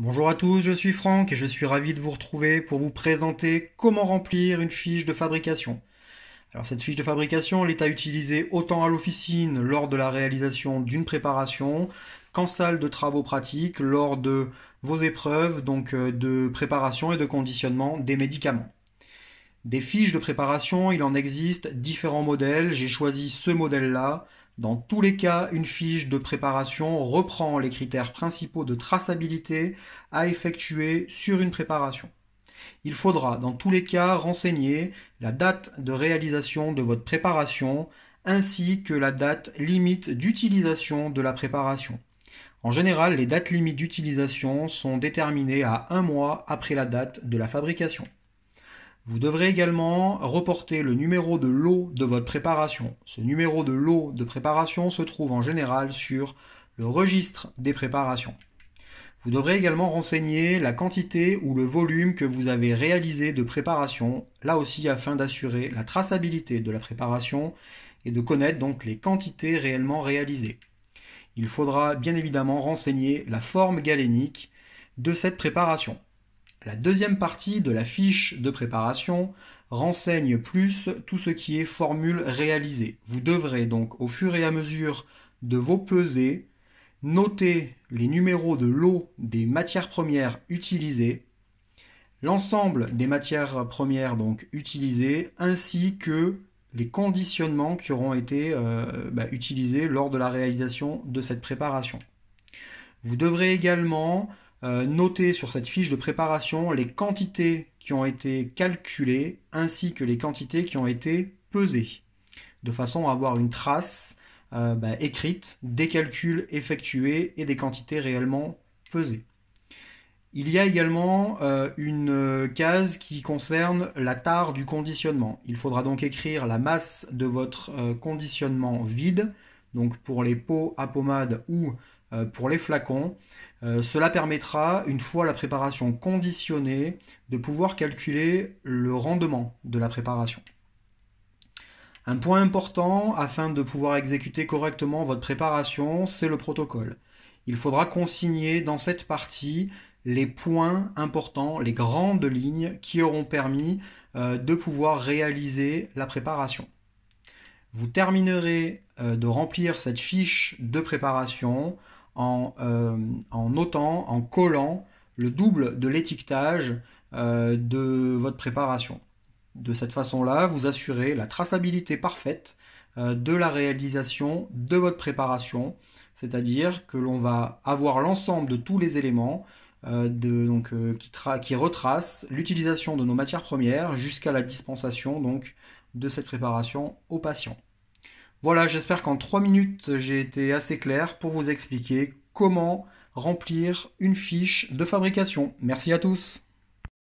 Bonjour à tous, je suis Franck et je suis ravi de vous retrouver pour vous présenter comment remplir une fiche de fabrication. Alors cette fiche de fabrication, elle est à utiliser autant à l'officine lors de la réalisation d'une préparation qu'en salle de travaux pratiques lors de vos épreuves de préparation et de conditionnement des médicaments. Des fiches de préparation, il en existe différents modèles. J'ai choisi ce modèle-là. Dans tous les cas, une fiche de préparation reprend les critères principaux de traçabilité à effectuer sur une préparation. Il faudra dans tous les cas renseigner la date de réalisation de votre préparation ainsi que la date limite d'utilisation de la préparation. En général, les dates limites d'utilisation sont déterminées à un mois après la date de la fabrication. Vous devrez également reporter le numéro de lot de votre préparation. Ce numéro de lot de préparation se trouve en général sur le registre des préparations. Vous devrez également renseigner la quantité ou le volume que vous avez réalisé de préparation, là aussi afin d'assurer la traçabilité de la préparation et de connaître donc les quantités réellement réalisées. Il faudra bien évidemment renseigner la forme galénique de cette préparation. La deuxième partie de la fiche de préparation renseigne plus tout ce qui est formule réalisée. Vous devrez donc au fur et à mesure de vos pesées noter les numéros de lot des matières premières utilisées, l'ensemble des matières premières donc utilisées, ainsi que les conditionnements qui auront été utilisés lors de la réalisation de cette préparation. Vous devrez également noter sur cette fiche de préparation les quantités qui ont été calculées ainsi que les quantités qui ont été pesées, de façon à avoir une trace écrite des calculs effectués et des quantités réellement pesées. Il y a également une case qui concerne la tare du conditionnement. Il faudra donc écrire la masse de votre conditionnement vide, donc pour les pots à pommade ou pour les flacons. Cela permettra, une fois la préparation conditionnée, de pouvoir calculer le rendement de la préparation. Un point important afin de pouvoir exécuter correctement votre préparation, c'est le protocole. Il faudra consigner dans cette partie les points importants, les grandes lignes qui auront permis de pouvoir réaliser la préparation. Vous terminerez de remplir cette fiche de préparation en notant, en collant le double de l'étiquetage de votre préparation. De cette façon-là, vous assurez la traçabilité parfaite de la réalisation de votre préparation, c'est-à-dire que l'on va avoir l'ensemble de tous les éléments qui retracent l'utilisation de nos matières premières jusqu'à la dispensation de cette préparation aux patients. Voilà, j'espère qu'en 3 minutes, j'ai été assez clair pour vous expliquer comment remplir une fiche de fabrication. Merci à tous.